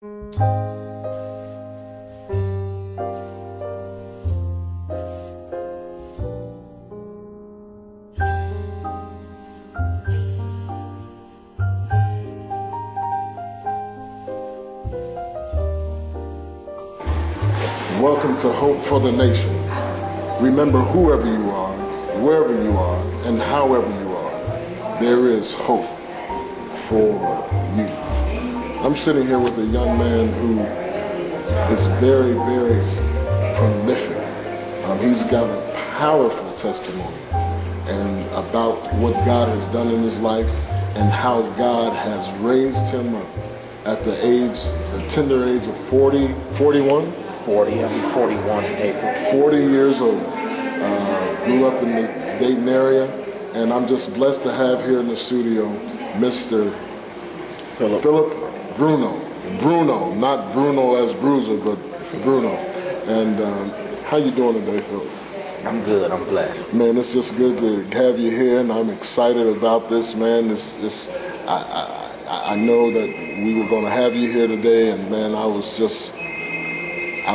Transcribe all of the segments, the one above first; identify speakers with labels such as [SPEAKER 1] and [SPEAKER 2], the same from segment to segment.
[SPEAKER 1] Welcome to Hope for the Nations. Remember, whoever you are, wherever you are, and however you are, there is hope for you. I'm sitting here with a young man who is very, very prolific. He's got a powerful testimony and about what God has done in his life and how God has raised him up at the tender age of 41?
[SPEAKER 2] 40, I'll be 41 in April.
[SPEAKER 1] 40 years old. Grew up in the Dayton area, and I'm just blessed to have here in the studio Mr.
[SPEAKER 2] Phillip
[SPEAKER 1] Bronaugh, not Bruno as Bruiser, but Bronaugh. And how you doing today, Phillip?
[SPEAKER 2] I'm good. I'm blessed.
[SPEAKER 1] Man, it's just good to have you here, and I'm excited about this, man. I know that we were going to have you here today, and man, I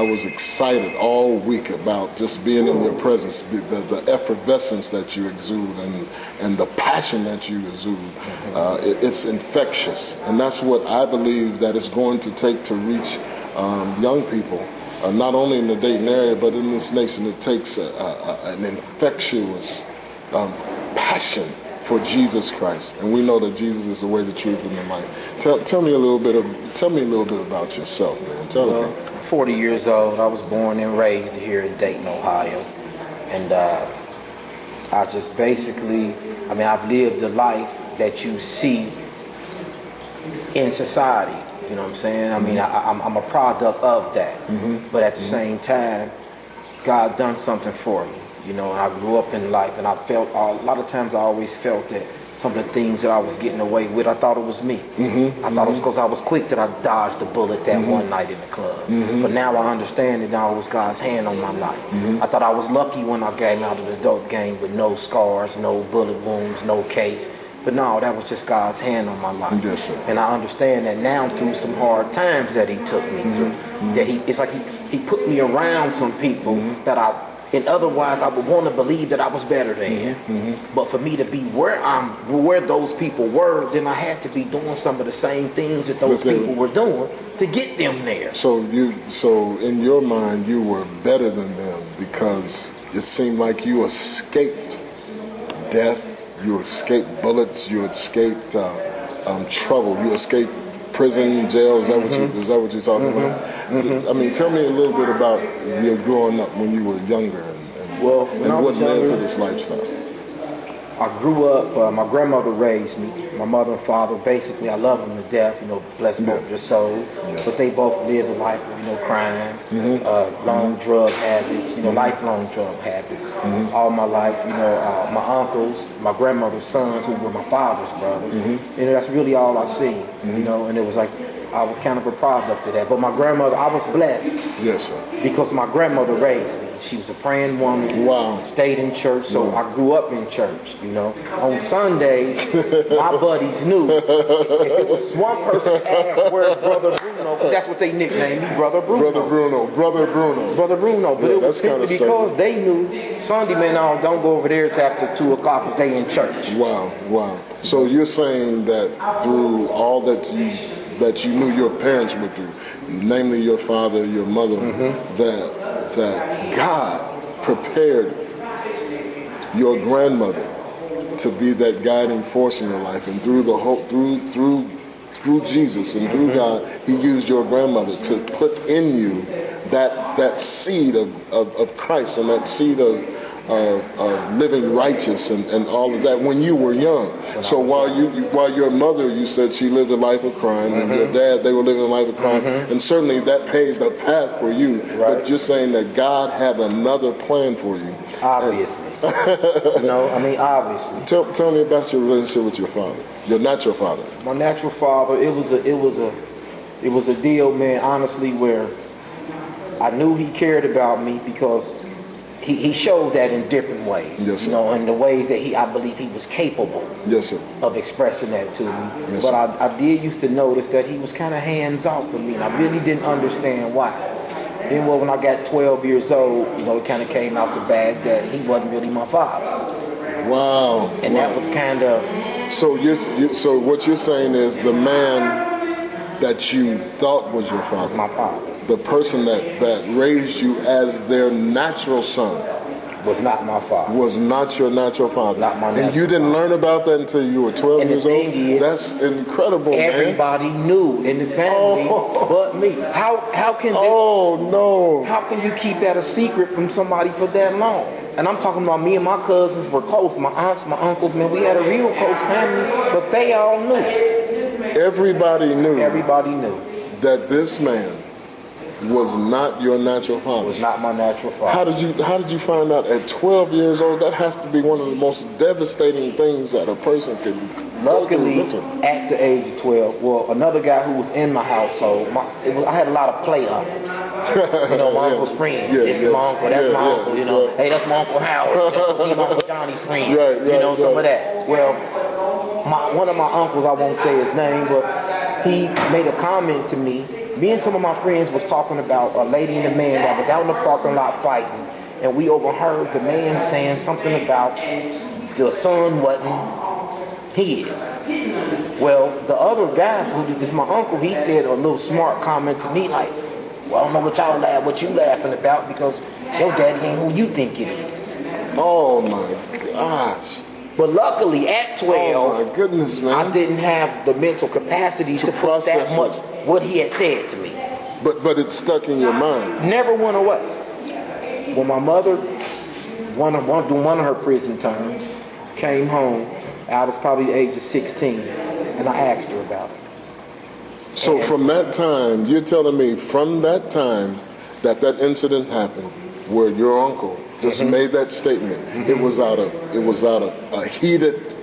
[SPEAKER 1] was excited all week about just being in your presence, the effervescence that you exude and the passion that you exude. It's infectious, and that's what I believe that it's going to take to reach young people, not only in the Dayton area, but in this nation. It takes an infectious passion for Jesus Christ, and we know that Jesus is the way, the truth, and the life. Tell me a little bit about yourself, man. Tell me.
[SPEAKER 2] 40 years old. I was born and raised here in Dayton, Ohio, and I just basically, I've lived the life that you see in society. You know what I'm saying? I'm a product of that, but at the same time, God done something for me. You know, and I grew up in life, and I felt a lot of times I always felt that some of the things that I was getting away with, I thought it was me. I thought it was because I was quick that I dodged the bullet that one night in the club. But now I understand that now it was God's hand on my life. I thought I was lucky when I came out of the dope game with no scars, no bullet wounds, no case. But no, that was just God's hand on my life.
[SPEAKER 1] Yes, sir.
[SPEAKER 2] And I understand that now through some hard times that he took me through, that it's like he put me around some people that and otherwise I would want to believe that I was better than. But for me to be where those people were, then I had to be doing some of the same things that those people were doing to get them there.
[SPEAKER 1] So in your mind, you were better than them because it seemed like you escaped death, you escaped bullets, you escaped trouble, you escaped prison, jail. Is that what you're talking about? Tell me a little bit about your growing up when you were younger and what led to this lifestyle.
[SPEAKER 2] I grew up, my grandmother raised me. My mother and father, basically, I love them to death, bless both their souls. But they both lived a life of, crime, long drug habits, lifelong drug habits. All my life, my uncles, my grandmother's sons, who were my father's brothers. That's really all I see, and it was like, I was kind of a product of that. But my grandmother, I was blessed.
[SPEAKER 1] Yes, sir.
[SPEAKER 2] Because my grandmother raised me. She was a praying woman.
[SPEAKER 1] Wow.
[SPEAKER 2] Stayed in church, so I grew up in church, On Sundays, my buddies knew if it was one person asked, where's Brother Bruno? That's what they nicknamed me, Brother Bruno.
[SPEAKER 1] Brother Bruno.
[SPEAKER 2] But it was simply because they knew Sunday, man, don't go over there till after 2 o'clock because they in church.
[SPEAKER 1] Wow. So you're saying that through all that you knew your parents went through, namely your father, your mother, that God prepared your grandmother to be that guiding force in your life, and through the hope, through Jesus and through God, He used your grandmother to put in you that seed of Christ and that seed of living righteous and all of that when you were young. So while your mother, you said she lived a life of crime, and your dad, they were living a life of crime, and certainly that paved the path for you. Right. But you're saying that God had another plan for you.
[SPEAKER 2] Obviously. Obviously.
[SPEAKER 1] Tell me about your relationship with your father. Your natural father.
[SPEAKER 2] My natural father, it was a deal, man, honestly, where I knew he cared about me because he showed that in different ways.
[SPEAKER 1] Yes, sir.
[SPEAKER 2] You know, in the ways that I believe he was capable.
[SPEAKER 1] Yes, sir.
[SPEAKER 2] Of expressing that to me.
[SPEAKER 1] Yes,
[SPEAKER 2] but
[SPEAKER 1] sir.
[SPEAKER 2] I did used to notice that he was kind of hands off with me, and I really didn't understand why. Then, well, when I got 12 years old, you know, it kind of came out the bag that he wasn't really my father.
[SPEAKER 1] Wow.
[SPEAKER 2] And that was kind of...
[SPEAKER 1] So so what you're saying is the man that you thought was your father,
[SPEAKER 2] was my father.
[SPEAKER 1] the person that raised you as their natural son,
[SPEAKER 2] was not my father.
[SPEAKER 1] was not your natural father.
[SPEAKER 2] Not my natural
[SPEAKER 1] and you didn't learn about that until you were 12
[SPEAKER 2] and
[SPEAKER 1] years
[SPEAKER 2] the
[SPEAKER 1] old?
[SPEAKER 2] thing is,
[SPEAKER 1] that's incredible,
[SPEAKER 2] everybody knew in the family but me. How can How can you keep that a secret from somebody for that long? And I'm talking about me and my cousins were close. My aunts, my uncles, man, we had a real close family, but they all knew.
[SPEAKER 1] Everybody knew.
[SPEAKER 2] Everybody knew
[SPEAKER 1] that this man was not your natural father.
[SPEAKER 2] Was not my natural father.
[SPEAKER 1] How did you find out at 12 years old? That has to be one of the most devastating things that a person could
[SPEAKER 2] Luckily,
[SPEAKER 1] go through.
[SPEAKER 2] at the age of 12, well, another guy who was in my household, I had a lot of play uncles. You know, my uncle's friend. This is my uncle, that's my uncle, you know. Hey, that's my Uncle Howard. That's my Uncle Johnny's friend. You know, some of that. Well, one of my uncles, I won't say his name, but he made a comment to me. Me and some of my friends was talking about a lady and a man that was out in the parking lot fighting, and we overheard the man saying something about the son wasn't his. Well, the other guy, who is my uncle, he said a little smart comment to me like, well, I don't know what you laughing about, because your daddy ain't who you think it is.
[SPEAKER 1] Oh my gosh.
[SPEAKER 2] But luckily at 12,
[SPEAKER 1] oh my goodness, man,
[SPEAKER 2] I didn't have the mental capacity to put that much what he had said to me.
[SPEAKER 1] But it stuck in your mind.
[SPEAKER 2] Never went away. When my mother, one of her prison terms, came home, I was probably the age of 16, and I asked her about it.
[SPEAKER 1] So from that time, you're telling me from that time that incident happened, where your uncle just made that statement, it was out of a heated,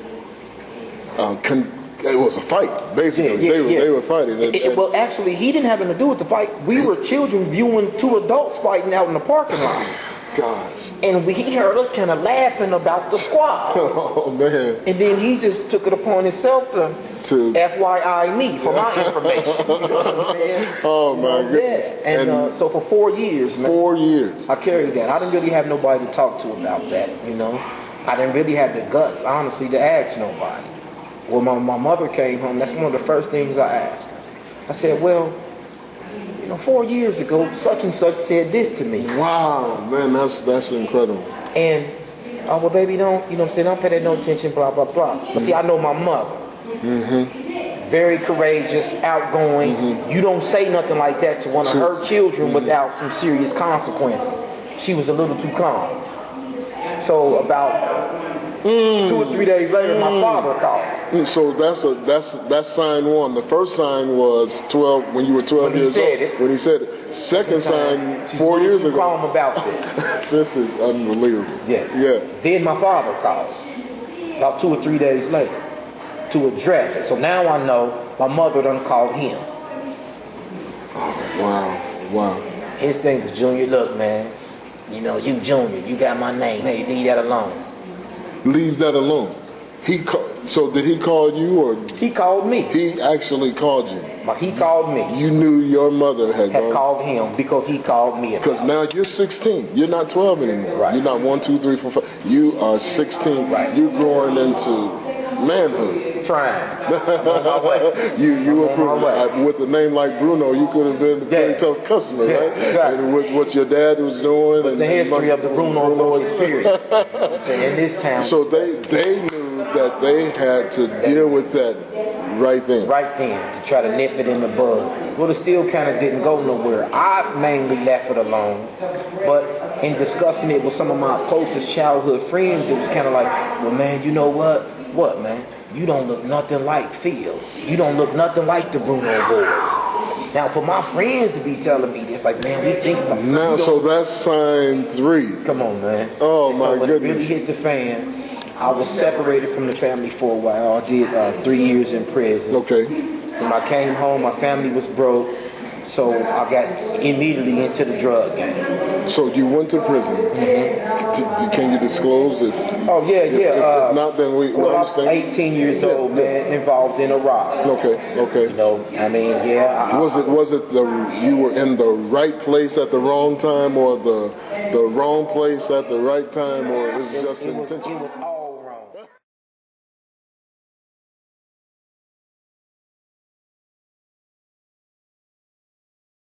[SPEAKER 1] it was a fight, basically. They were fighting.
[SPEAKER 2] Well, actually, he didn't have anything to do with the fight. We were children viewing two adults fighting out in the parking lot.
[SPEAKER 1] Gosh.
[SPEAKER 2] And he heard us kind of laughing about the squad.
[SPEAKER 1] Oh, man.
[SPEAKER 2] And then he just took it upon himself to FYI me for my information. You know what I'm saying?
[SPEAKER 1] Oh, my goodness.
[SPEAKER 2] Yeah. And so for 4 years, man.
[SPEAKER 1] 4 years.
[SPEAKER 2] I carried that. I didn't really have nobody to talk to about that, you know. I didn't really have the guts, honestly, to ask nobody. Well, my mother came home. That's one of the first things I asked her. I said, well, 4 years ago, such and such said this to me.
[SPEAKER 1] Wow, man, that's incredible.
[SPEAKER 2] And, oh, well, baby, don't pay that no attention, blah, blah, blah. But see, I know my mother. Very courageous, outgoing. You don't say nothing like that to one of her children without some serious consequences. She was a little too calm. So about 2 or 3 days later, my father called.
[SPEAKER 1] So that's sign one. The first sign was 12 when you were 12 years old. When he said it. Second sign 4 years ago.
[SPEAKER 2] She's calm about this.
[SPEAKER 1] This is unbelievable.
[SPEAKER 2] Yeah. Then my father called about 2 or 3 days later to address it. So now I know my mother done called him.
[SPEAKER 1] Oh, wow.
[SPEAKER 2] His thing was, Junior, look, man, you Junior, you got my name. Hey, leave that alone.
[SPEAKER 1] Leave that alone. So did he call you or? He
[SPEAKER 2] called me.
[SPEAKER 1] He actually called you.
[SPEAKER 2] He called me.
[SPEAKER 1] You knew your mother had
[SPEAKER 2] called him because he called me.
[SPEAKER 1] Because now you're 16. You're not 12 anymore.
[SPEAKER 2] Right.
[SPEAKER 1] You're not 1, 2, 3, 4, 5. You are 16.
[SPEAKER 2] Right.
[SPEAKER 1] You're growing into manhood.
[SPEAKER 2] Trying. My way.
[SPEAKER 1] You were with a name like Bruno, you could have been a pretty tough customer, right?
[SPEAKER 2] Exactly.
[SPEAKER 1] And with what your dad was doing.
[SPEAKER 2] With the history of the Bruno boys, period. In this town.
[SPEAKER 1] So they knew that they had to deal with that right then.
[SPEAKER 2] Right then, to try to nip it in the bud. Well, it still kind of didn't go nowhere. I mainly left it alone. But in discussing it with some of my closest childhood friends, it was kind of like, well, man, you know what? What, man? You don't look nothing like Phil. You don't look nothing like the Bruno boys. Now, for my friends to be telling me this, like, man, we think about
[SPEAKER 1] now. So that's sign 3.
[SPEAKER 2] Come on, man.
[SPEAKER 1] Oh, my
[SPEAKER 2] when
[SPEAKER 1] goodness.
[SPEAKER 2] it really hit the fan, I was separated from the family for a while. I did 3 years in prison.
[SPEAKER 1] Okay.
[SPEAKER 2] When I came home, my family was broke. So I got immediately into the drug game.
[SPEAKER 1] So you went to prison. Can you disclose it?
[SPEAKER 2] Oh yeah.
[SPEAKER 1] If not, then we
[SPEAKER 2] I was
[SPEAKER 1] understand.
[SPEAKER 2] 18 years old, man, involved in a robbery.
[SPEAKER 1] Okay.
[SPEAKER 2] You know, I mean, yeah.
[SPEAKER 1] Was it you were in the right place at the wrong time, or the wrong place at the right time, or it was just intentional?
[SPEAKER 2] It was all